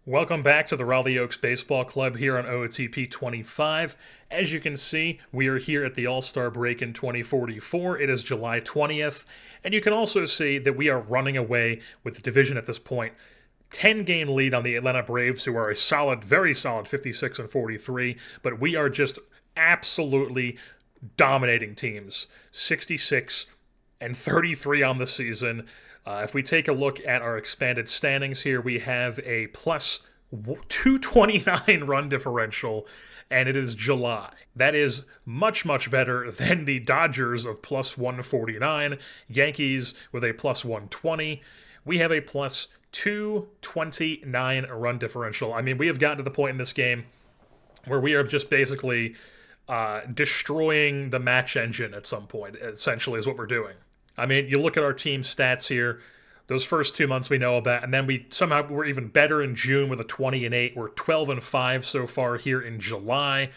Welcome back to the Raleigh Oaks Baseball Club here on OOTP 25. As you can see, we are here at the All-Star break in 2044. It is July 20th, and you can also see that we are running away with the division at this point. 10-game lead on the Atlanta Braves, who are a solid, very solid 56 and 43, but we are just absolutely dominating teams. 66 and 33 on the season. If we take a look at our expanded standings here, we have a plus 229 run differential, and it is July. That is much, much better than the Dodgers of plus 149, Yankees with a plus 120. We have a plus 229 run differential. I mean, we have gotten to the point in this game where we are just basically destroying the match engine at some point, essentially, is what we're doing. I mean, you look at our team stats here, those first 2 months we know about, and then we're even better in June with a 20-8. We're 12-5 so far here in July.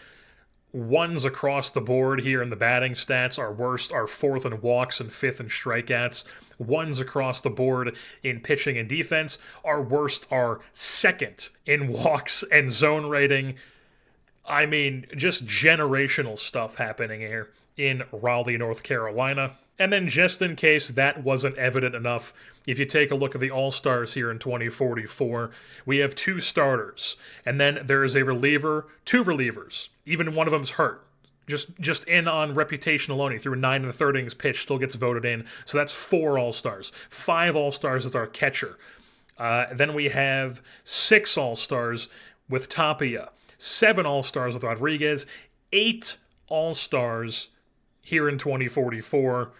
Ones across the board here in the batting stats. Our worst are 4th in walks and 5th in strikeouts. Ones across the board in pitching and defense. Our worst are 2nd in walks and zone rating. I mean, just generational stuff happening here in Raleigh, North Carolina. And then just in case that wasn't evident enough, if you take a look at the All-Stars here in 2044, we have 2 starters. And then there is a reliever, 2 relievers. Even one of them's hurt. Just in on reputation alone, he threw 9 1/3 innings pitch, still gets voted in. So that's 4 All-Stars. 5 All-Stars as our catcher. Then we have 6 All-Stars with Tapia. 7 All-Stars with Rodriguez. 8 All-Stars here in 2044,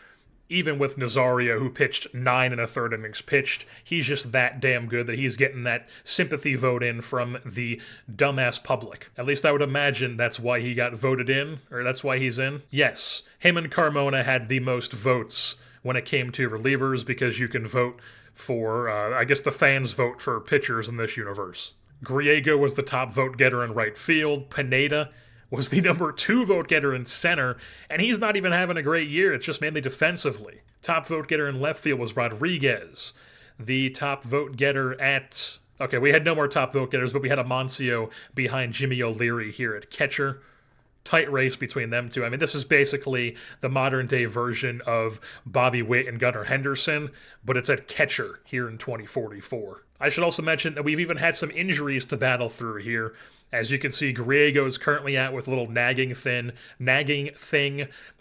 even with Nazario, who pitched 9 1/3 innings pitched. He's just that damn good that he's getting that sympathy vote in from the dumbass public. At least I would imagine that's why he got voted in, or that's why he's in. Yes, him and Carmona had the most votes when it came to relievers, because you can vote for, I guess the fans vote for pitchers in this universe. Griego was the top vote getter in right field. Pineda was the number 2 vote getter in center, and he's not even having a great year. It's just mainly defensively. Top vote getter in left field was Rodriguez. The top vote getter at... Okay, we had no more top vote getters, but we had Amancio behind Jimmy O'Leary here at catcher. Tight race between them two. I mean, this is basically the modern-day version of Bobby Witt and Gunnar Henderson, but it's at catcher here in 2044. I should also mention that we've even had some injuries to battle through here. As you can see, Griego is currently out with a little nagging thing.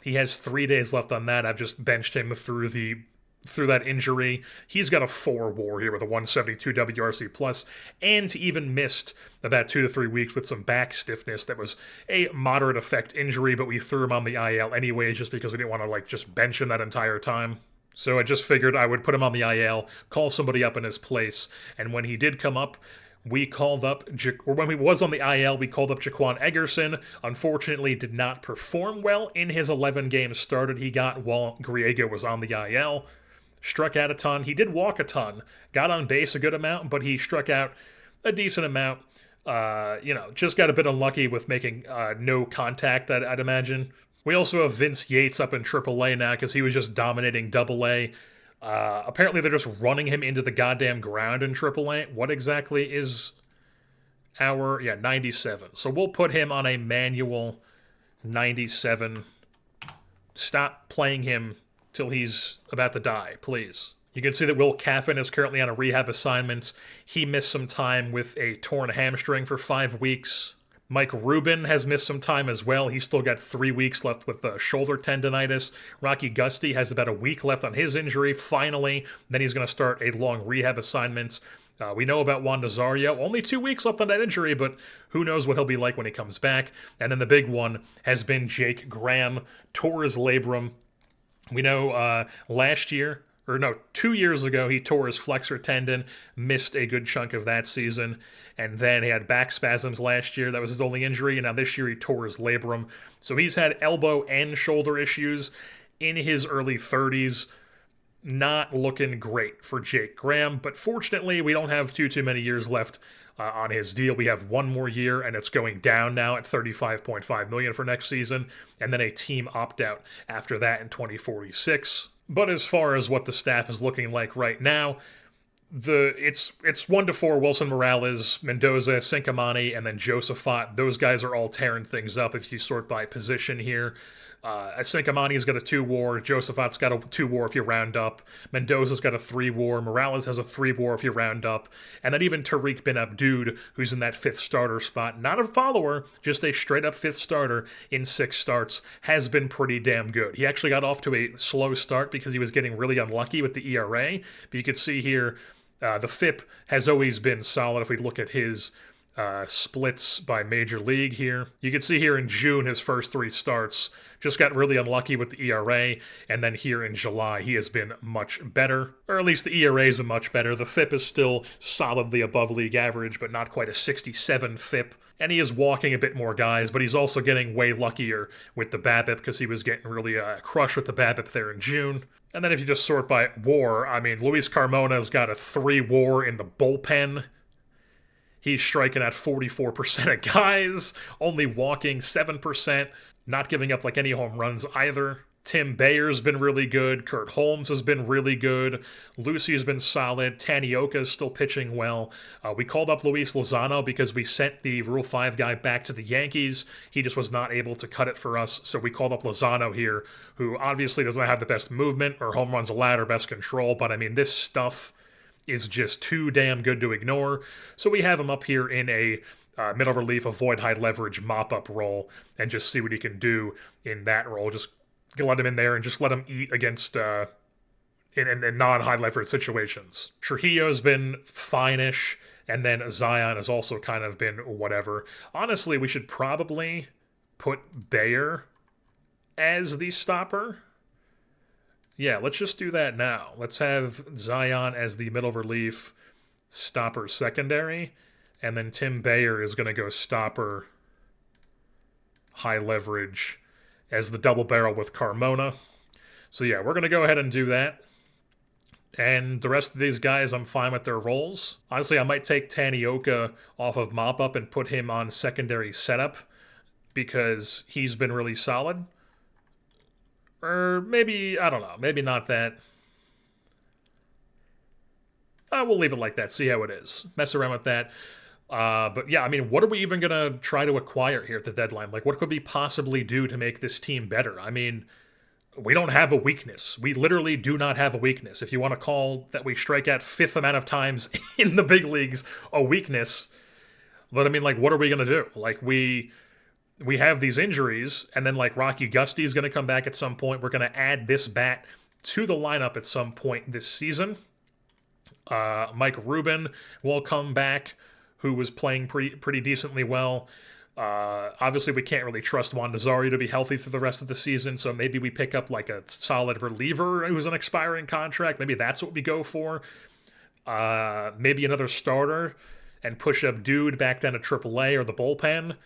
He has 3 days left on that. I've just benched him through that injury. He's got a 4 WAR here with a 172 WRC plus, and he even missed about 2 to 3 weeks with some back stiffness. That was a moderate effect injury, but we threw him on the IL anyway, just because we didn't want to just bench him that entire time. So I just figured I would put him on the IL, call somebody up in his place, and when he did come up, we called up, or when he was on the IL, we called up Jaquan Eggerson. Unfortunately, did not perform well in his 11 games started he got while Griego was on the IL. Struck out a ton. He did walk a ton. Got on base a good amount, but he struck out a decent amount. Just got a bit unlucky with making no contact, I'd imagine. We also have Vince Yates up in AAA now because he was just dominating AA. Apparently they're just running him into the goddamn ground in AAA. What exactly is our... 97. So we'll put him on a manual 97. Stop playing him till he's about to die, please. You can see that Will Caffin is currently on a rehab assignment. He missed some time with a torn hamstring for 5 weeks. Mike Rubin has missed some time as well. He's still got 3 weeks left with shoulder tendonitis. Rocky Gusty has about a week left on his injury, finally. Then he's going to start a long rehab assignment. We know about Juan Nazario. Only 2 weeks left on that injury, but who knows what he'll be like when he comes back. And then the big one has been Jake Graham, tore his labrum. We know 2 years ago, he tore his flexor tendon, missed a good chunk of that season, and then he had back spasms last year. That was his only injury, and now this year he tore his labrum. So he's had elbow and shoulder issues in his early 30s. Not looking great for Jake Graham, but fortunately, we don't have too many years left on his deal. We have 1 more year, and it's going down now at $35.5 million for next season, and then a team opt-out after that in 2046. But as far as what the staff is looking like right now, It's 1 to 4. Wilson Morales, Mendoza, Sincamani, and then Josephat. Those guys are all tearing things up if you sort by position here. Sincamani's got a 2 WAR. Josephat's got a 2 WAR if you round up. Mendoza's got a 3 WAR. Morales has a 3 WAR if you round up. And then even Tariq bin Abdoud, who's in that 5th starter spot, not a follower, just a straight up 5th starter in 6 starts, has been pretty damn good. He actually got off to a slow start because he was getting really unlucky with the ERA. But you can see here, the FIP has always been solid if we look at his splits by major league here. You can see here in June, his first 3 starts, just got really unlucky with the ERA, and then here in July, he has been much better, or at least the ERA has been much better. The FIP is still solidly above league average, but not quite a 67 FIP, and he is walking a bit more guys, but he's also getting way luckier with the BABIP because he was getting really crushed with the BABIP there in June. And then if you just sort by WAR, I mean, Luis Carmona's got a 3 WAR in the bullpen. He's striking at 44% of guys, only walking 7%, not giving up like any home runs either. Tim Bayer's been really good. Kurt Holmes has been really good. Lucy has been solid. Tanioka is still pitching well. We called up Luis Lozano because we sent the Rule 5 guy back to the Yankees. He just was not able to cut it for us, so we called up Lozano here, who obviously doesn't have the best movement or home runs allowed or best control, but I mean, this stuff is just too damn good to ignore. So we have him up here in a middle relief, avoid high leverage mop-up role and just see what he can do in that role. Just let him in there and just let him eat against in non-high leverage situations. Trujillo's been fine-ish, and then Zion has also kind of been whatever. Honestly, we should probably put Bayer as the stopper. Yeah, let's just do that now. Let's have Zion as the middle relief stopper secondary, and then Tim Bayer is going to go stopper high leverage as the double barrel with Carmona. So yeah, we're going to go ahead and do that. And the rest of these guys, I'm fine with their roles. Honestly, I might take Tanioka off of mop-up and put him on secondary setup because he's been really solid. Or maybe, I don't know, maybe not that. We'll leave it like that, see how it is. Mess around with that. But yeah, I mean, what are we even going to try to acquire here at the deadline? Like, what could we possibly do to make this team better? I mean, we don't have a weakness. We literally do not have a weakness. If you want to call that we strike out 5th amount of times in the big leagues a weakness, but I mean, like, what are we going to do? Like, we have these injuries, and then, like, Rocky Gusty is going to come back at some point. We're going to add this bat to the lineup at some point this season. Mike Rubin will come back, who was playing pretty decently well. Obviously, we can't really trust Juan Nazario to be healthy for the rest of the season, so maybe we pick up, like, a solid reliever who's an expiring contract. Maybe that's what we go for. Maybe another starter and push up Dude back down to AAA or the bullpen.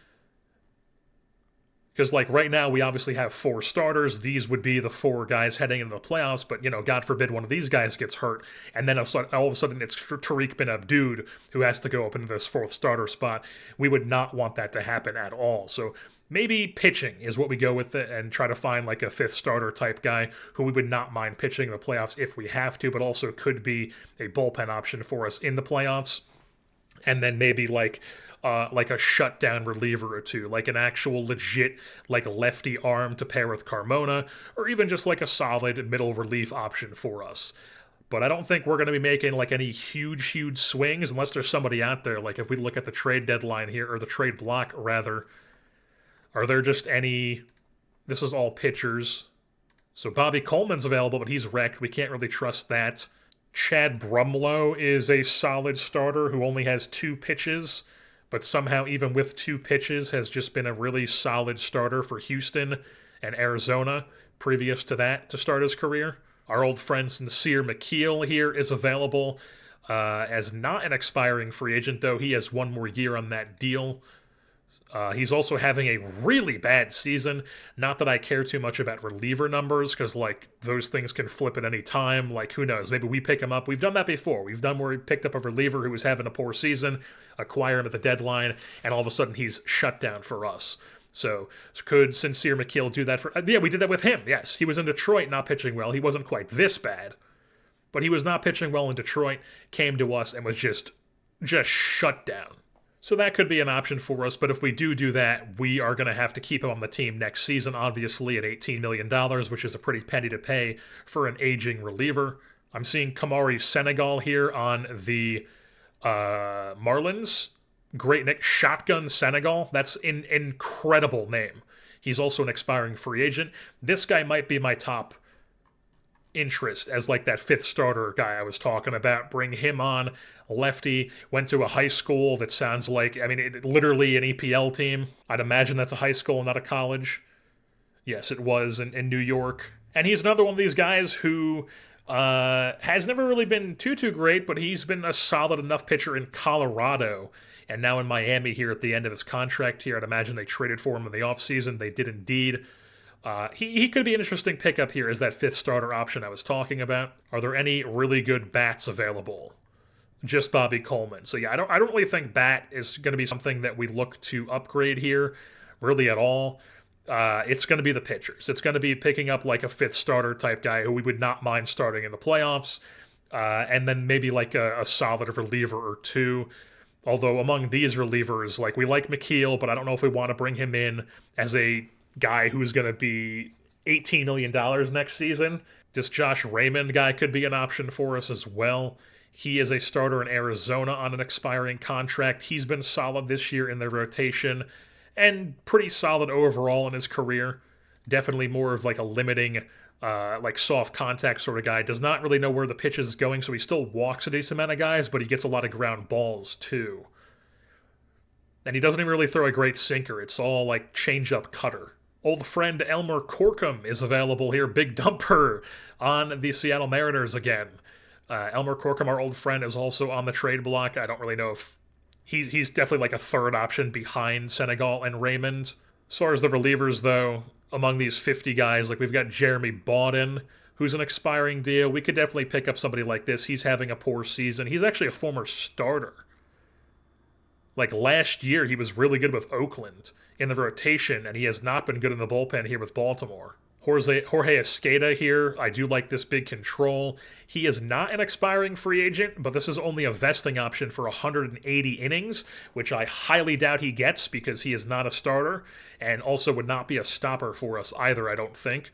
Because, like, right now, we obviously have 4 starters. These would be the 4 guys heading into the playoffs. But, you know, God forbid one of these guys gets hurt. And then all of a sudden, it's Tariq bin Abdoud who has to go up into this 4th starter spot. We would not want that to happen at all. So maybe pitching is what we go with it and try to find, like, a 5th starter type guy who we would not mind pitching in the playoffs if we have to, but also could be a bullpen option for us in the playoffs. And then maybe, like a shutdown reliever or two, like an actual legit, like, lefty arm to pair with Carmona, or even just like a solid middle relief option for us. But I don't think we're going to be making, like, any huge swings unless there's somebody out there. Like, if we look at the trade deadline here, or the trade block rather, are there just any... This is all pitchers. So Bobby Coleman's available, but he's wrecked. We can't really trust that. Chad Brumlow is a solid starter who only has 2 pitches, but somehow even with 2 pitches has just been a really solid starter for Houston and Arizona previous to that to start his career. Our old friend Sincere McKeel here is available as not an expiring free agent, though he has 1 more year on that deal. He's also having a really bad season. Not that I care too much about reliever numbers, because, like, those things can flip at any time. Like, who knows? Maybe we pick him up. We've done that before. We've done where we picked up a reliever who was having a poor season, acquire him at the deadline, and all of a sudden he's shut down for us. So could Sincere McKeel do that for... yeah, we did that with him, yes. He was in Detroit not pitching well. He wasn't quite this bad. but he was not pitching well in Detroit, came to us and was just shut down. So that could be an option for us, but if we do that, we are going to have to keep him on the team next season, obviously, at $18 million, which is a pretty penny to pay for an aging reliever. I'm seeing Kamari Senegal here on the Marlins. Great Nick. Shotgun Senegal. That's an incredible name. He's also an expiring free agent. This guy might be my top interest as like that fifth starter guy I was talking about. Bring him on. Lefty, went to a high school that sounds like, literally an EPL team. I'd imagine that's a high school, not a college. Yes, it was in New York. And he's another one of these guys who has never really been too great, but he's been a solid enough pitcher in Colorado and now in Miami here at the end of his contract here. I'd imagine they traded for him in the offseason. They did indeed. He could be an interesting pickup here as that fifth starter option I was talking about. Are there any really good bats available? Just Bobby Coleman. So yeah, I don't really think bat is going to be something that we look to upgrade here really at all. It's going to be the pitchers. It's going to be picking up like a fifth starter type guy who we would not mind starting in the playoffs, and then maybe like a solid reliever or two. Although among these relievers, like we like McKeel, but I don't know if we want to bring him in as a guy who's going to be $18 million next season. This Josh Raymond guy could be an option for us as well. He is a starter in Arizona on an expiring contract. He's been solid this year in the rotation and pretty solid overall in his career. Definitely more of like a limiting, like soft contact sort of guy. Does not really know where the pitch is going, so he still walks a decent amount of guys, but he gets a lot of ground balls too. And he doesn't even really throw a great sinker. It's all like change-up cutter. Old friend Elmer Corkum is available here. Big dumper on the Seattle Mariners again. Elmer Corkum, our old friend, is also on the trade block. I don't really know if he's definitely like a third option behind Senegal and Raymond. As far as the relievers, though, among these 50 guys, like we've got Jeremy Bawden, who's an expiring deal. We could definitely pick up somebody like this. He's having a poor season. He's actually a former starter. Like last year, he was really good with Oakland in the rotation, and he has not been good in the bullpen here with Baltimore. Jorge Esqueda here, I do like this big control. He is not an expiring free agent, but this is only a vesting option for 180 innings, which I highly doubt he gets because he is not a starter, and also would not be a stopper for us either, I don't think.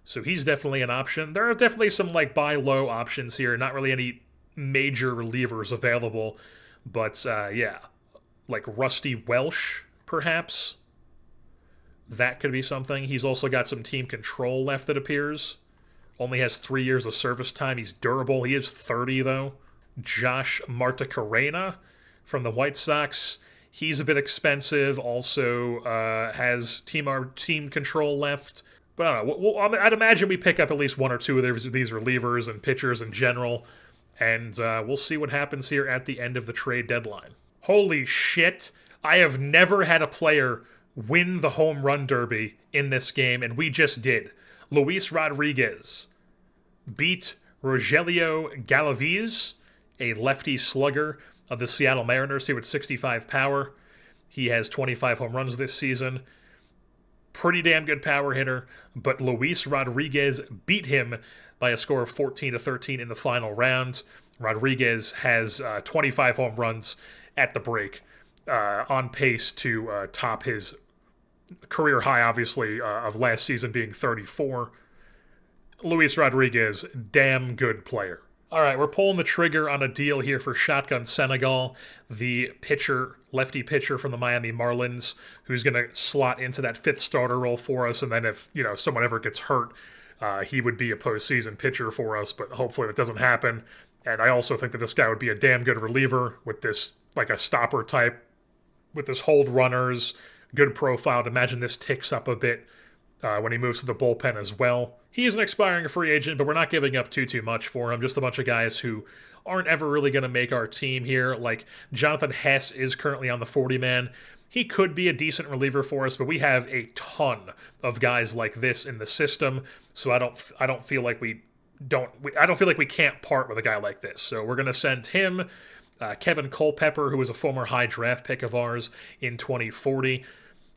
So he's definitely an option. There are definitely some like buy low options here, not really any major relievers available, but yeah, like Rusty Welsh, perhaps. That could be something. He's also got some team control left, it appears. Only has 3 years of service time. He's durable. He is 30, though. Josh Marticarena from the White Sox. He's a bit expensive. Also has team control left. But I don't know. I'd imagine we pick up at least one or two of these relievers and pitchers in general. And we'll see what happens here at the end of the trade deadline. Holy shit. I have never had a player win the home run derby in this game, and we just did. Luis Rodriguez beat Rogelio Galaviz, a lefty slugger of the Seattle Mariners here with 65 power. He has 25 home runs this season. Pretty damn good power hitter, but Luis Rodriguez beat him by a score of 14-13 in the final round. Rodriguez has 25 home runs at the break, on pace to top his career high, obviously, of last season being 34. Luis Rodriguez, damn good player. All right, we're pulling the trigger on a deal here for Shotgun Senegal, the pitcher, lefty pitcher from the Miami Marlins, who's going to slot into that fifth starter role for us, and then if, someone ever gets hurt, he would be a postseason pitcher for us, but hopefully that doesn't happen. And I also think that this guy would be a damn good reliever with this, like a stopper type, with his hold runners, good profile. I'd imagine this ticks up a bit when he moves to the bullpen as well. He is an expiring free agent, but we're not giving up too much for him. Just a bunch of guys who aren't ever really going to make our team here. Like Jonathan Hess is currently on the 40-man. He could be a decent reliever for us, but we have a ton of guys like this in the system, so I don't feel like we can't part with a guy like this. So we're going to send him. Kevin Culpepper, who was a former high draft pick of ours in 2040.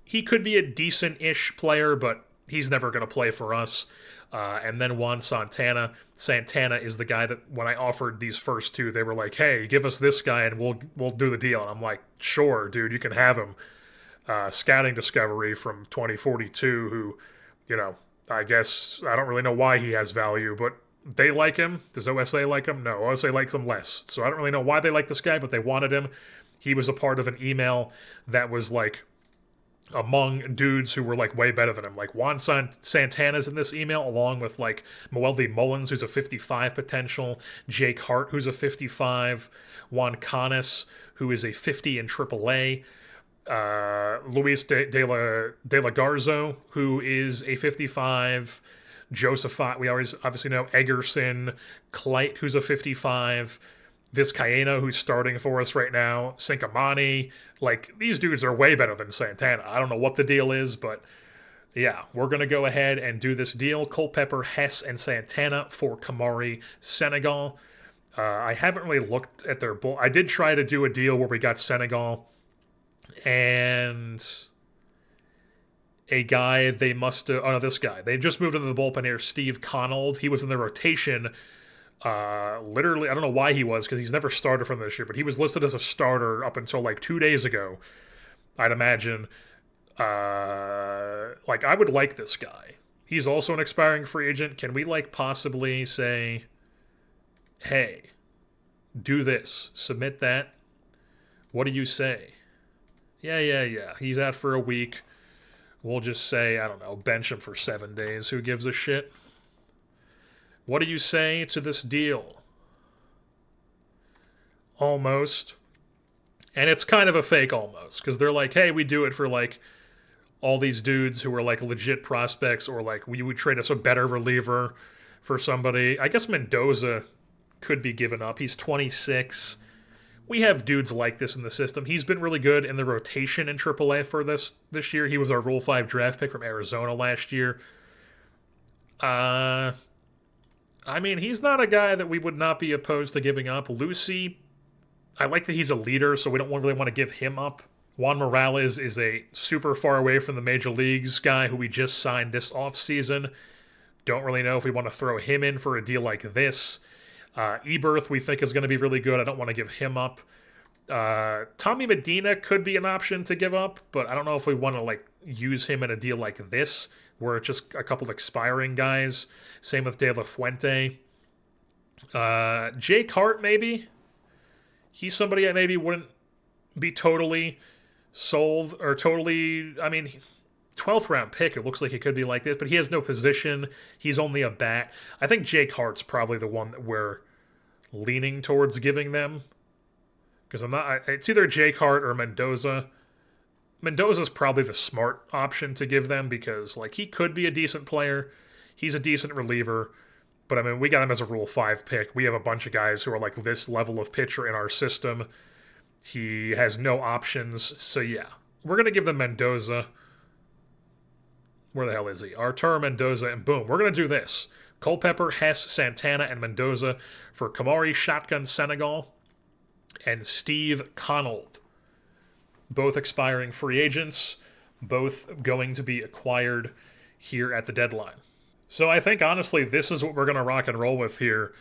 He could be a decent-ish player, but, He's never going to play for us. And then Juan Santana. Santana is the guy that when I offered these first two, they were like, "Hey, give us this guy and we'll do the deal." And I'm like, "Sure, dude, you can have him." Scouting discovery from 2042, who, you know, I guess I don't really know why he has value, but they like him. Does OSA like him? No, OSA likes him less. So I don't really know why they like this guy, but they wanted him. He was a part of an email that was like among dudes who were like way better than him. Like Santana's in this email, along with like Moeldy Mullins, who's a 55 potential, Jake Hart, who's a 55, Juan Canis, who is a 50 in AAA, Luis de la Garzo, who is a 55, Josephat, we always obviously know, Eggerson, Kleit, who's a 55, Vizcaíno, who's starting for us right now, Sincamani. Like, these dudes are way better than Santana. I don't know what the deal is, but yeah, we're going to go ahead and do this deal. Culpepper, Hess, and Santana for Kamari, Senegal. I haven't really looked at their bull. I did try to do a deal where we got Senegal and a guy they must have... Oh, no, this guy. They just moved into the bullpen here, Steve Connold. He was in the rotation... literally, I don't know why he was, because he's never started from this year, but he was listed as a starter up until like 2 days ago, I'd imagine. Like, I would like this guy. He's also an expiring free agent. Can we, like, possibly say, hey, do this, submit that? What do you say? Yeah. He's out for a week. We'll just say, I don't know, bench him for 7 days. Who gives a shit? What do you say to this deal? Almost. And it's kind of a fake almost, because they're like, hey, we do it for like all these dudes who are like legit prospects, or like we would trade us a better reliever for somebody. I guess Mendoza could be given up. He's 26. We have dudes like this in the system. He's been really good in the rotation in AAA for this year. He was our Rule 5 draft pick from Arizona last year. I mean, he's not a guy that we would not be opposed to giving up. Lucy, I like that he's a leader, so we don't really want to give him up. Juan Morales is a super far away from the major leagues guy who we just signed this offseason. Don't really know if we want to throw him in for a deal like this. Eberth, we think, is going to be really good. I don't want to give him up. Tommy Medina could be an option to give up, but I don't know if we want to like use him in a deal like this, where it's just a couple expiring guys. Same with De La Fuente. Jake Hart, maybe. He's somebody I maybe wouldn't be totally sold, or totally, I mean, 12th round pick, it looks like it could be like this, but he has no position. He's only a bat. I think Jake Hart's probably the one that we're leaning towards giving them. Because it's either Jake Hart or Mendoza. Mendoza's probably the smart option to give them, because like he could be a decent player. He's a decent reliever. But I mean, we got him as a Rule 5 pick. We have a bunch of guys who are like this level of pitcher in our system. He has no options. So yeah, we're going to give them Mendoza. Where the hell is he? Arturo Mendoza, and boom, we're going to do this. Culpepper, Hess, Santana, and Mendoza for Kamari, Shotgun, Senegal, and Steve Connold. Both expiring free agents, both going to be acquired here at the deadline. So I think, honestly, this is what we're going to rock and roll with here,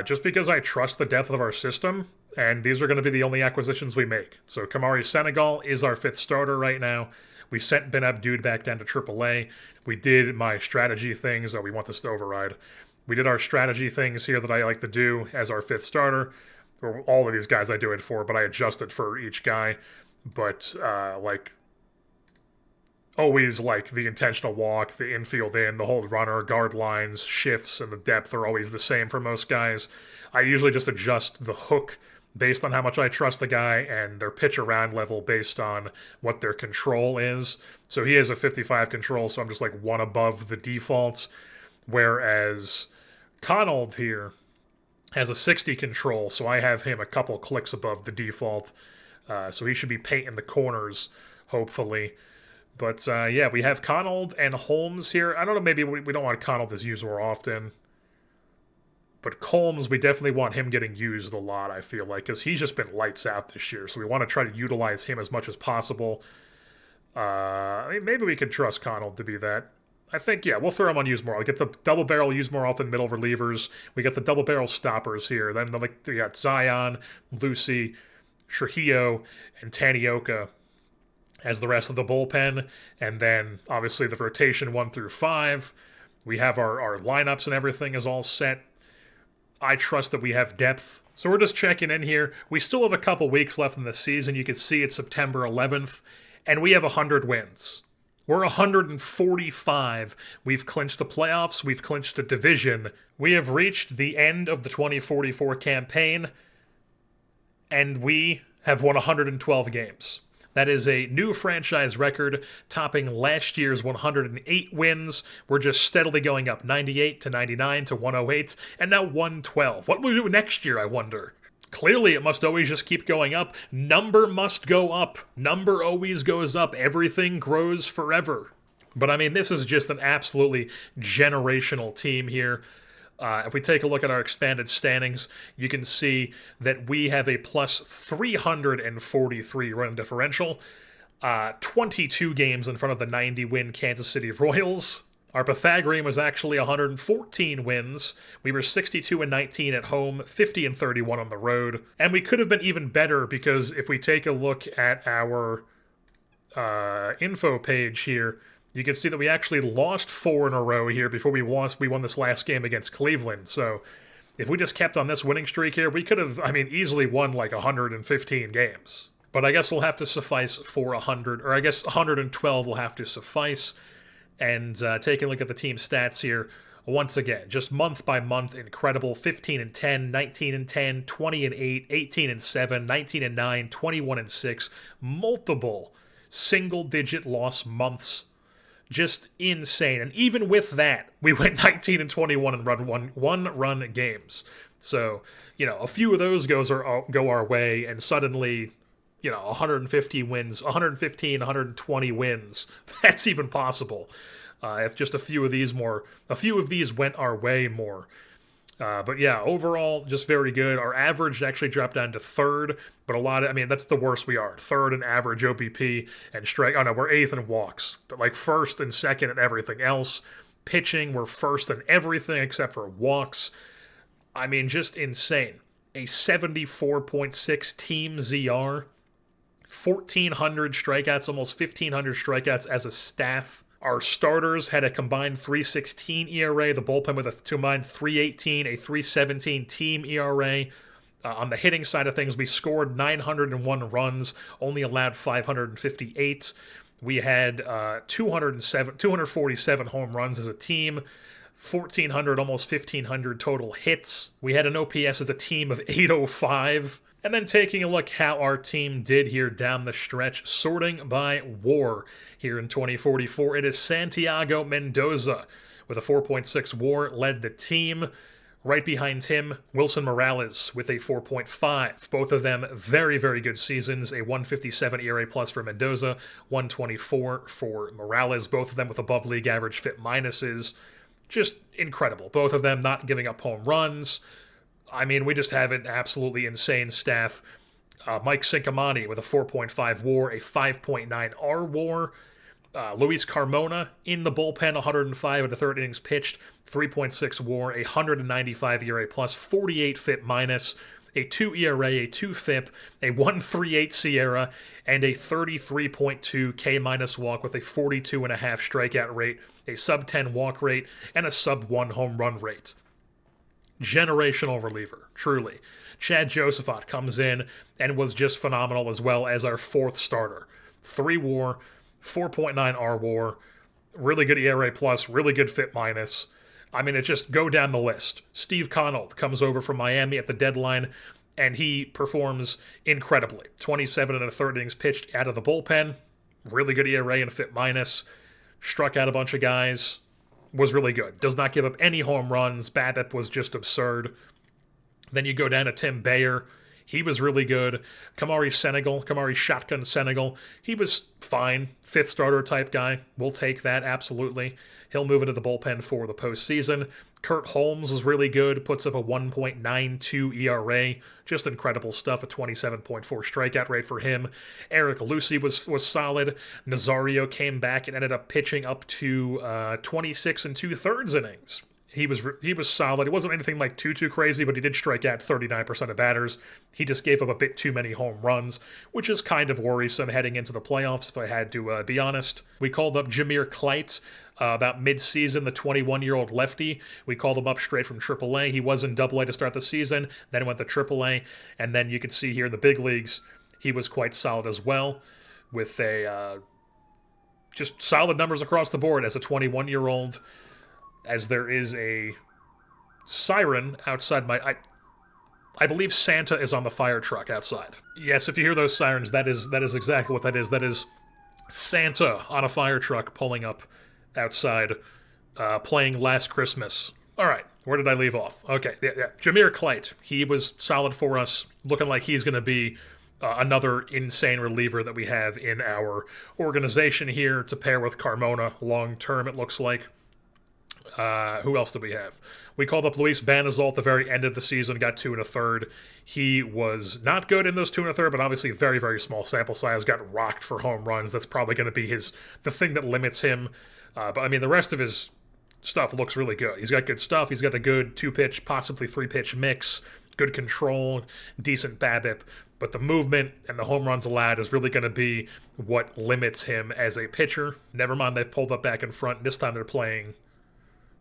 just because I trust the depth of our system, and these are going to be the only acquisitions we make. So Kamari Senegal is our 5th starter right now. We sent Ben Abdud back down to AAA. We did my strategy things. Oh, we want this to override. We did our strategy things here that I like to do as our 5th starter. Or all of these guys I do it for, but I adjusted for each guy. But, like, always, like, the intentional walk, the infield in, the hold runner, guard lines, shifts, and the depth are always the same for most guys. I usually just adjust the hook based on how much I trust the guy, and their pitch around level based on what their control is. So he has a 55 control, so I'm just, like, one above the default. Whereas Connold here has a 60 control, so I have him a couple clicks above the default. So he should be painting the corners, hopefully. But, yeah, we have Connold and Holmes here. I don't know, maybe we don't want Connold as used more often. But Combs, we definitely want him getting used a lot, I feel like, because he's just been lights out this year. So we want to try to utilize him as much as possible. I mean, maybe we could trust Connold to be that. I think, yeah, we'll throw him on use more. I'll get the double barrel use more often middle relievers. We got the double barrel stoppers here. Then like we got Zion, Lucy, Trujillo, and Tanioka as the rest of the bullpen. And then obviously the rotation 1 through 5. We have our lineups and everything is all set. I trust that we have depth. So we're just checking in here. We still have a couple weeks left in the season. You can see it's September 11th, and we have 100 wins. We're 145. We've clinched the playoffs. We've clinched the division. We have reached the end of the 2044 campaign, and we have won 112 games. That is a new franchise record, topping last year's 108 wins. We're just steadily going up, 98 to 99 to 108, and now 112. What will we do next year, I wonder? Clearly, it must always just keep going up. Number must go up. Number always goes up. Everything grows forever. But, I mean, this is just an absolutely generational team here. If we take a look at our expanded standings, you can see that we have a plus 343 run differential, 22 games in front of the 90-win Kansas City Royals. Our Pythagorean was actually 114 wins. We were 62-19 at home, 50-31 on the road. And we could have been even better because if we take a look at our info page here, you can see that we actually lost 4 in a row here before we won this last game against Cleveland. So if we just kept on this winning streak here, we could have, easily won like 115 games. But I guess we'll have to suffice for 100, or I guess 112 will have to suffice. And taking a look at the team stats here, once again, just month by month, incredible. 15-10, 19-10, 20-8, 18-7, 19-9, 21-6, multiple single-digit loss months. Just insane. And even with that, we went 19-21 and one-run games. So, a few of those go our way, and suddenly, 115 wins, 120 wins. That's even possible. If just a few of these went our way more. But yeah, overall, just very good. Our average actually dropped down to 3rd, but that's the worst we are. 3rd in average OBP and strike. Oh no, we're 8th in walks, but like 1st and 2nd in everything else. Pitching, we're 1st in everything except for walks. Just insane. A 74.6 team ZR, 1,400 strikeouts, almost 1,500 strikeouts as a staff. Our starters had a combined 3.16 ERA, the bullpen with a combined 3.18, a 3.17 team ERA. On the hitting side of things, we scored 901 runs, only allowed 558. We had 247 home runs as a team, 1,400, almost 1,500 total hits. We had an OPS as a team of 805. And then taking a look how our team did here down the stretch, sorting by WAR here in 2044. It is Santiago Mendoza with a 4.6 WAR, led the team. Right behind him, Wilson Morales with a 4.5. Both of them very, very good seasons. A 157 ERA plus for Mendoza, 124 for Morales. Both of them with above league average FIP minuses. Just incredible. Both of them not giving up home runs. We just have an absolutely insane staff. Mike Cincamani with a 4.5 WAR, a 5.9 R WAR. Luis Carmona in the bullpen, 105 in the 3rd innings pitched, 3.6 WAR, a 195 ERA plus, 48 FIP minus, a 2 ERA, a 2 FIP, a 1.38 SIERA, and a 33.2 K minus walk with a 42.5 strikeout rate, a sub 10 walk rate, and a sub 1 home run rate. Generational reliever, truly. Chad Josephat comes in and was just phenomenal as well as our 4th starter. 3 WAR, 4.9 R WAR, really good ERA plus, really good FIP minus. It just go down the list. Steve Connold comes over from Miami at the deadline, and he performs incredibly. 27 and a 3rd innings pitched out of the bullpen, really good ERA and FIP minus, struck out a bunch of guys. Was really good. Does not give up any home runs. BABIP was just absurd. Then you go down to Tim Bayer. He was really good. Kamari Shotgun Senegal, he was fine. Fifth starter type guy. We'll take that, absolutely. He'll move into the bullpen for the postseason. Kurt Holmes was really good, puts up a 1.92 ERA. Just incredible stuff, a 27.4 strikeout rate for him. Eric Lucy was solid. Nazario came back and ended up pitching up to 26 and 2/3 innings. He was solid. It wasn't anything like too crazy, but he did strike out 39% of batters. He just gave up a bit too many home runs, which is kind of worrisome heading into the playoffs, if I had to be honest. We called up Jameer Clyte about mid-season, the 21-year-old lefty. We called him up straight from AAA. He was in AA to start the season, then went to AAA, and then you can see here in the big leagues, he was quite solid as well, with just solid numbers across the board as a 21-year-old. As there is a siren outside my... I believe Santa is on the fire truck outside. Yes, if you hear those sirens, that is exactly what that is. That is Santa on a fire truck pulling up outside, playing Last Christmas. All right, where did I leave off? Okay, yeah. Jameer Clyte, he was solid for us, looking like he's going to be another insane reliever that we have in our organization here to pair with Carmona long term, it looks like. Who else did we have? We called up Luis Banazol at the very end of the season, got 2 1/3. He was not good in those 2 1/3, but obviously very, very small sample size, got rocked for home runs. That's probably going to be the thing that limits him. But I mean, the rest of his stuff looks really good. He's got good stuff. He's got a good 2-pitch, possibly 3-pitch mix, good control, decent BABIP. But the movement and the home runs allowed is really going to be what limits him as a pitcher. Never mind, they've pulled up back in front. This time they're playing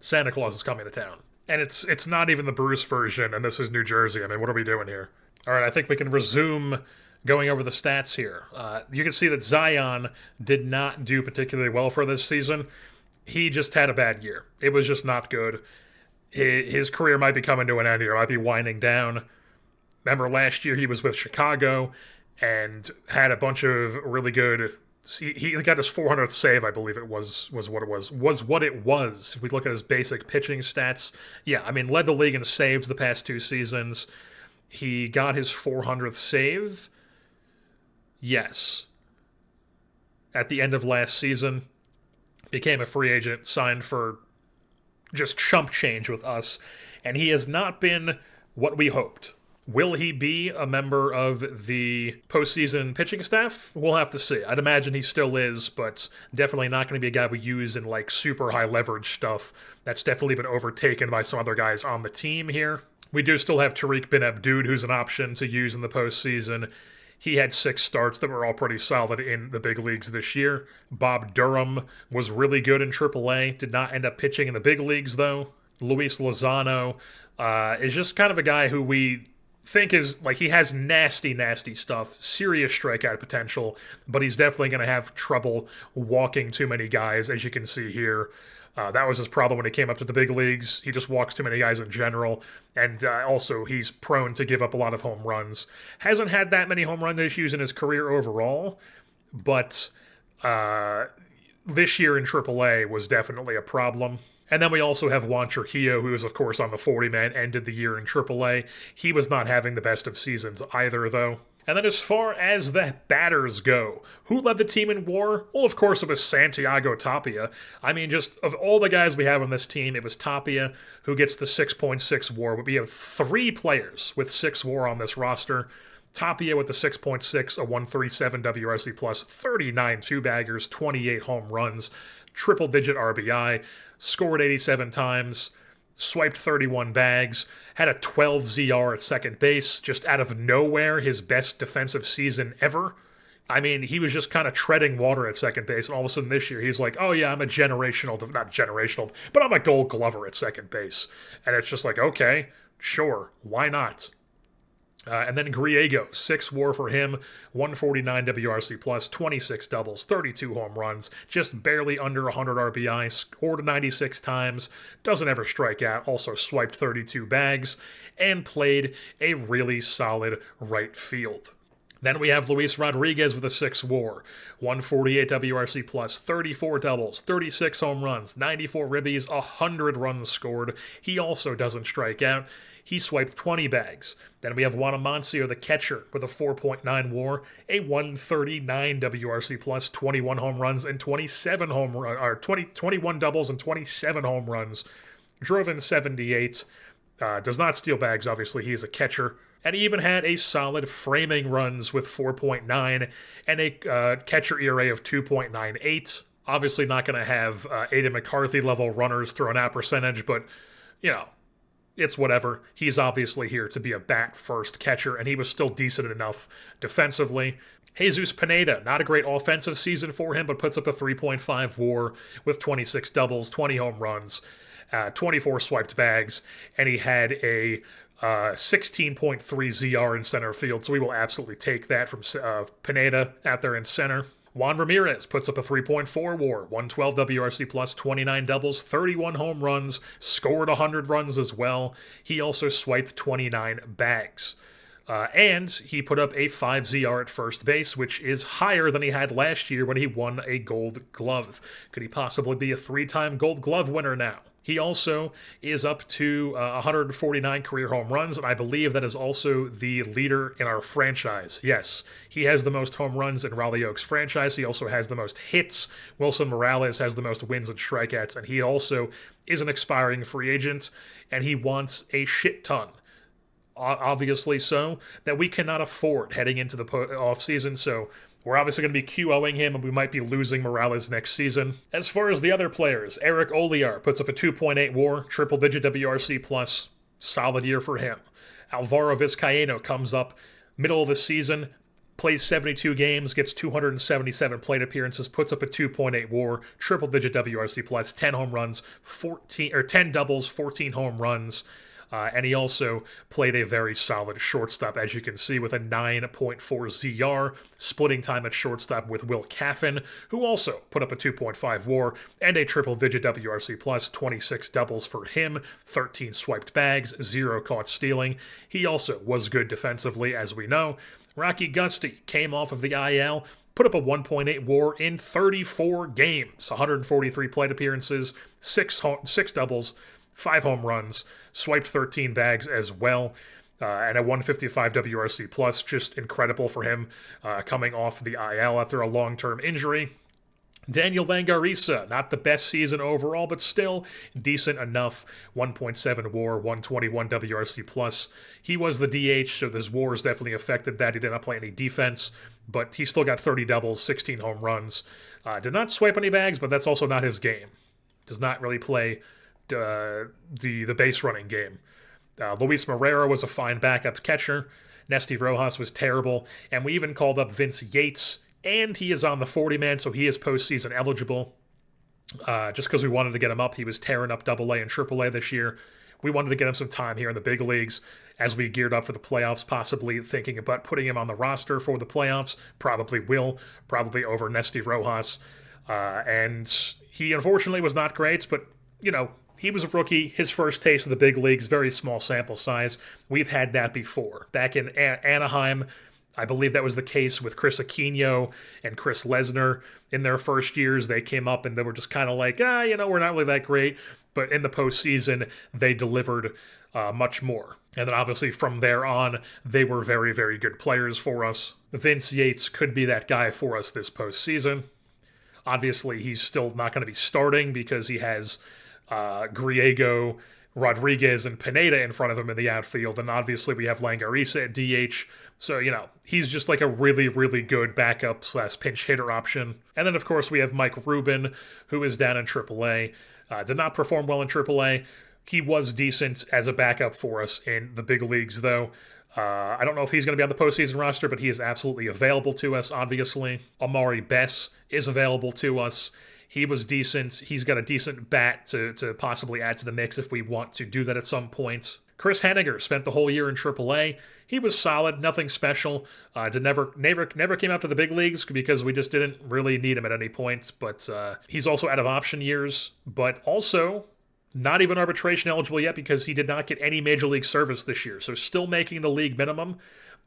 Santa Claus is Coming to Town. And it's not even the Bruce version, and this is New Jersey. I mean, what are we doing here? All right, I think we can resume going over the stats here. You can see that Zion did not do particularly well for this season. He just had a bad year. It was just not good. His career might be coming to an end here. Might be winding down. Remember last year he was with Chicago and had a bunch of really good... He got his 400th save, I believe it was what it was. If we look at his basic pitching stats, yeah, I mean, led the league in saves the past 2 seasons. He got his 400th save, yes, at the end of last season. Became a free agent, signed for just chump change with us, and he has not been what we hoped. Will he be a member of the postseason pitching staff? We'll have to see. I'd imagine he still is, but definitely not going to be a guy we use in like super high leverage stuff. That's definitely been overtaken by some other guys on the team here. We do still have Tariq Bin Abdud, who's an option to use in the postseason. He had 6 starts that were all pretty solid in the big leagues this year. Bob Durham was really good in AAA. Did not end up pitching in the big leagues, though. Luis Lozano is just kind of a guy who we think is, like, he has nasty stuff, serious strikeout potential, but he's definitely going to have trouble walking too many guys, as you can see here. That was his problem when he came up to the big leagues. He just walks too many guys in general, and also he's prone to give up a lot of home runs. Hasn't had that many home run issues in his career overall, but this year in AAA was definitely a problem. And then we also have Juan Trujillo, who is, of course, on the 40-man, ended the year in AAA. He was not having the best of seasons either, though. And then as far as the batters go, who led the team in WAR? Well, of course, it was Santiago Tapia. I mean, just of all the guys we have on this team, it was Tapia who gets the 6.6 WAR. But we have 3 players with 6 WAR on this roster. Tapia with the 6.6, a 137 WRC plus, 39 two-baggers, 28 home runs, triple-digit RBI, scored 87 times, swiped 31 bags, had a 12 ZR at second base, just out of nowhere, his best defensive season ever. I mean, he was just kind of treading water at second base, and all of a sudden this year he's like, oh yeah, I'm a not generational, but I'm a Gold Glover at second base. And it's just like, okay, sure, why not? And then Griego, 6 WAR for him, 149 WRC plus, 26 doubles, 32 home runs, just barely under 100 RBI, scored 96 times, doesn't ever strike out, also swiped 32 bags, and played a really solid right field. Then we have Luis Rodriguez with a 6 WAR, 148 WRC plus, 34 doubles, 36 home runs, 94 ribbies, 100 runs scored. He also doesn't strike out. He swiped 20 bags. Then we have Juan Amancio, the catcher, with a 4.9 WAR, a 139 WRC plus, 21 home runs, and 21 doubles and 27 home runs. Drove in 78. Does not steal bags, obviously. He is a catcher. And he even had a solid framing runs with 4.9 and a catcher ERA of 2.98. Obviously not going to have Aiden McCarthy level runners throwing out percentage, but, you know, it's whatever. He's obviously here to be a bat-first catcher, and he was still decent enough defensively. Jesus Pineda, not a great offensive season for him, but puts up a 3.5 WAR with 26 doubles, 20 home runs, 24 swiped bags, and he had a 16.3 ZR in center field, so we will absolutely take that from Pineda out there in center. Juan Ramirez puts up a 3.4 WAR, 112 WRC plus, 29 doubles, 31 home runs, scored 100 runs as well. He also swiped 29 bags. And he put up a 5 ZR at first base, which is higher than he had last year when he won a Gold Glove. Could he possibly be a 3-time Gold Glove winner now? He also is up to 149 career home runs, and I believe that is also the leader in our franchise. Yes, he has the most home runs in Raleigh Oaks franchise. He also has the most hits. Wilson Morales has the most wins and strikeouts, and he also is an expiring free agent, and he wants a shit ton. Obviously so, that we cannot afford heading into the offseason, so we're obviously going to be QOing him, and we might be losing Morales next season. As far as the other players, Eric Oliar puts up a 2.8 WAR, triple-digit WRC plus, solid year for him. Alvaro Vizcaíno comes up middle of the season, plays 72 games, gets 277 plate appearances, puts up a 2.8 WAR, triple-digit WRC plus, 10 home runs, 10 doubles, 14 home runs. And he also played a very solid shortstop, as you can see, with a 9.4 ZR, splitting time at shortstop with Will Caffin, who also put up a 2.5 WAR and a triple-digit WRC plus, 26 doubles for him, 13 swiped bags, 0 caught stealing. He also was good defensively, as we know. Rocky Gusty came off of the IL, put up a 1.8 WAR in 34 games, 143 plate appearances, 6 doubles, 5 home runs, swiped 13 bags as well, and a 155 WRC plus, just incredible for him coming off the IL after a long-term injury. Daniel Langarisa, not the best season overall, but still decent enough. 1.7 WAR, 121 WRC plus. He was the DH, so his WARs definitely affected that. He did not play any defense, but he still got 30 doubles, 16 home runs. Did not swipe any bags, but that's also not his game. Does not really play the base running game. Luis Morera was a fine backup catcher. Nesty Rojas was terrible, and we even called up Vince Yates, and he is on the 40-man, so he is postseason eligible. Just because we wanted to get him up, he was tearing up AA and AAA this year. We wanted to get him some time here in the big leagues as we geared up for the playoffs, possibly thinking about putting him on the roster for the playoffs. Probably over Nesty Rojas. And he unfortunately was not great, but, you know, he was a rookie, his first taste of the big leagues, very small sample size. We've had that before. Back in Anaheim, I believe that was the case with Chris Aquino and Chris Lesnar. In their first years, they came up and they were just kind of like, we're not really that great. But in the postseason, they delivered much more. And then obviously from there on, they were very, very good players for us. Vince Yates could be that guy for us this postseason. Obviously, he's still not going to be starting because he has Griego, Rodriguez, and Pineda in front of him in the outfield, and obviously we have Langarisa at DH, so, he's just like a really, really good backup / pinch hitter option. And then, of course, we have Mike Rubin, who is down in AAA. Did not perform well in AAA. He was decent as a backup for us in the big leagues, though. I don't know if he's going to be on the postseason roster, but he is absolutely available to us, obviously. Amari Bess is available to us. He was decent. He's got a decent bat to possibly add to the mix if we want to do that at some point. Chris Henniger spent the whole year in AAA. He was solid, nothing special. Never came out to the big leagues because we just didn't really need him at any point. But he's also out of option years, but also not even arbitration eligible yet because he did not get any major league service this year. So still making the league minimum.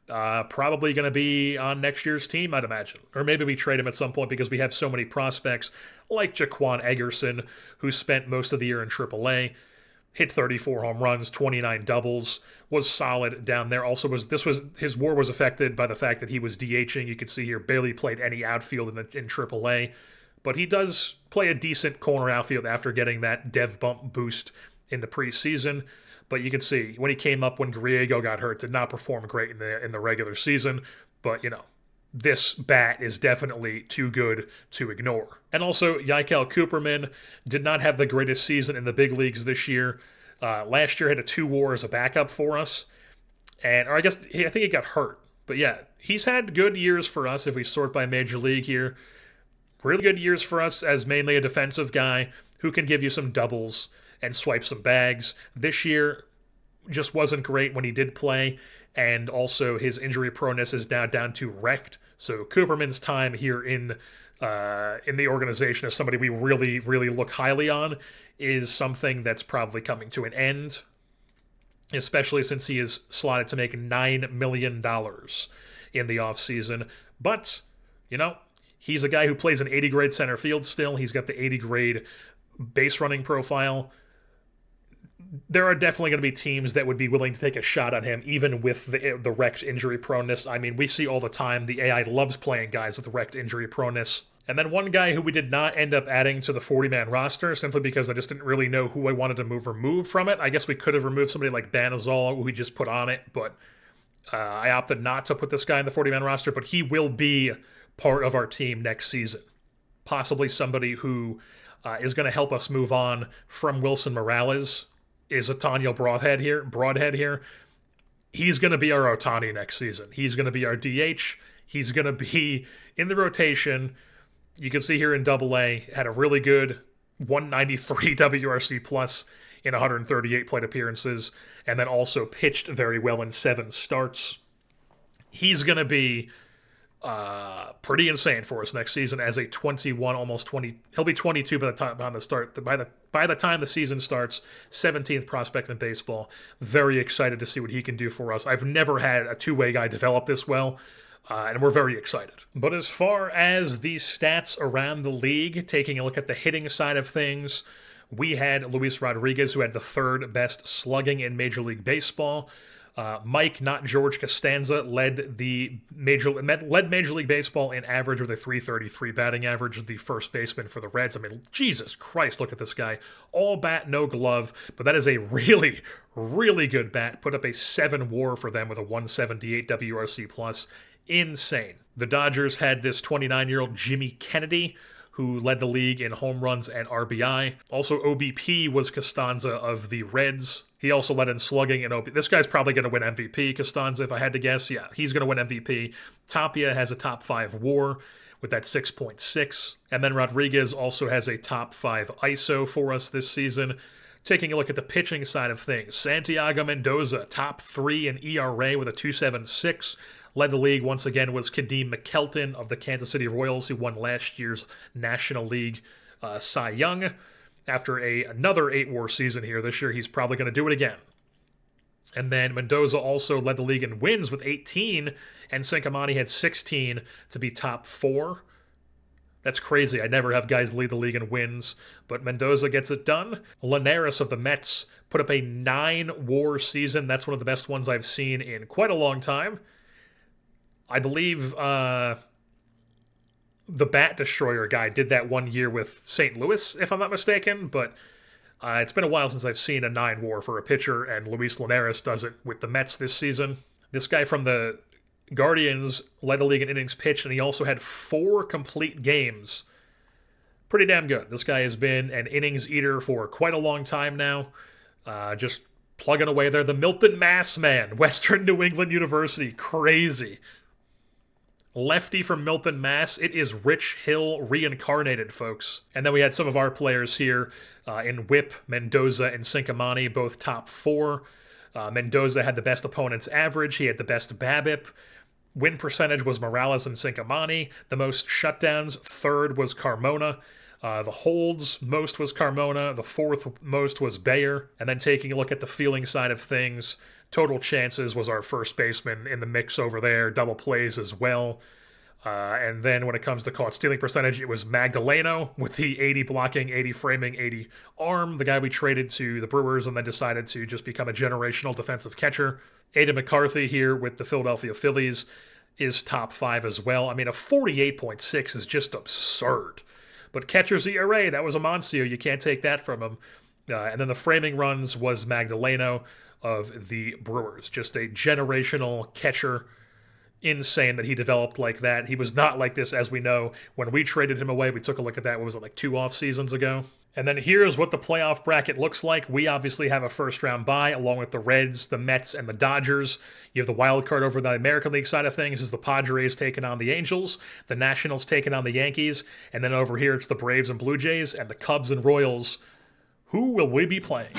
Probably going to be on next year's team, I'd imagine. Or maybe we trade him at some point because we have so many prospects like Jaquan Eggerson, who spent most of the year in AAA, hit 34 home runs, 29 doubles, was solid down there. Also, his WAR was affected by the fact that he was DHing. You can see here, barely played any outfield in AAA, but he does play a decent corner outfield after getting that dev bump boost in the preseason. But you can see when he came up when Griego got hurt, did not perform great in the regular season. But, this bat is definitely too good to ignore. And also, Yaikel Cooperman did not have the greatest season in the big leagues this year. Last year had a 2 WAR as a backup for us. I think he got hurt. But yeah, he's had good years for us if we sort by Major League here. Really good years for us as mainly a defensive guy who can give you some doubles and swipe some bags. This year just wasn't great when he did play, and also his injury proneness is now down to wrecked. So Cooperman's time here in the organization as somebody we really, really look highly on is something that's probably coming to an end, especially since he is slotted to make $9 million in the offseason. But, he's a guy who plays an 80 grade center field still. He's got the 80 grade base running profile. There are definitely going to be teams that would be willing to take a shot on him, even with the wrecked injury proneness. I mean, we see all the time the AI loves playing guys with wrecked injury proneness. And then one guy who we did not end up adding to the 40-man roster, simply because I just didn't really know who I wanted to remove from it. I guess we could have removed somebody like Banazal, who we just put on it, but I opted not to put this guy in the 40-man roster, but he will be part of our team next season. Possibly somebody who is going to help us move on from Wilson Morales. Is Ohtani Broadhead here. He's going to be our Ohtani next season. He's going to be our DH. He's going to be in the rotation. You can see here in AA, had a really good 193 WRC plus in 138 plate appearances, and then also pitched very well in 7 starts. He's going to be pretty insane for us next season as a 21, almost 20. He'll be 22 by the time the season starts. 17th prospect in baseball. Very excited to see what he can do for us. I've never had a two-way guy develop this well, and we're very excited. But as far as the stats around the league, taking a look at the hitting side of things, we had Luis Rodriguez, who had the 3rd best slugging in Major League Baseball. Mike, not George Costanza, led Major League Baseball in average with a .333 batting average, the first baseman for the Reds. I mean, Jesus Christ, look at this guy. All bat, no glove, but that is a really, really good bat. Put up a 7 WAR for them with a 178 WRC plus. Insane. The Dodgers had this 29-year-old Jimmy Kennedy, who led the league in home runs and RBI. Also, OBP was Costanza of the Reds. He also led in slugging and OBP. This guy's probably going to win MVP, Costanza, if I had to guess. Yeah, he's going to win MVP. Tapia has a top 5 WAR with that 6.6. And then Rodriguez also has a top 5 ISO for us this season. Taking a look at the pitching side of things, Santiago Mendoza, top 3 in ERA with a 2.76. Led the league once again was Kadeem McKelton of the Kansas City Royals, who won last year's National League Cy Young. After another 8 WAR season here this year, he's probably going to do it again. And then Mendoza also led the league in wins with 18, and Cinquemani had 16 to be top 4. That's crazy. I never have guys lead the league in wins, but Mendoza gets it done. Linares of the Mets put up a 9 WAR season. That's one of the best ones I've seen in quite a long time. I believe the Bat Destroyer guy did that one year with St. Louis, if I'm not mistaken, but it's been a while since I've seen a 9 WAR for a pitcher, and Luis Linares does it with the Mets this season. This guy from the Guardians led the league in innings pitched, and he also had 4 complete games. Pretty damn good. This guy has been an innings eater for quite a long time now. Just plugging away there. The Milton Mass man, Western New England University. Crazy. Lefty from Milton, Mass. It is Rich Hill reincarnated, folks. And then we had some of our players here in whip, Mendoza and Cinquemani, both top 4. Mendoza had the best opponent's average. He had the best BABIP. Win percentage was Morales and Cinquemani. The most shutdowns, 3rd was Carmona. The holds, most was Carmona. The 4th most was Bayer. And then taking a look at the fielding side of things, Total chances was our first baseman in the mix over there, double plays as well. And then when it comes to caught stealing percentage, it was Magdaleno with the 80 blocking, 80 framing, 80 arm, the guy we traded to the Brewers and then decided to just become a generational defensive catcher. Aiden McCarthy here with the Philadelphia Phillies is top 5 as well. I mean, a 48.6 is just absurd. But catcher's ERA, that was Amancio. You can't take that from him. And then the framing runs was Magdaleno of the Brewers. Just a generational catcher. Insane that he developed like that. He was not like this, as we know. When we traded him away, we took a look at that, what was it, like 2 off seasons ago? And then here's what the playoff bracket looks like. We obviously have a first-round bye, along with the Reds, the Mets, and the Dodgers. You have the wild card over the American League side of things is the Padres taking on the Angels, the Nationals taking on the Yankees, and then over here it's the Braves and Blue Jays, and the Cubs and Royals. Who will we be playing?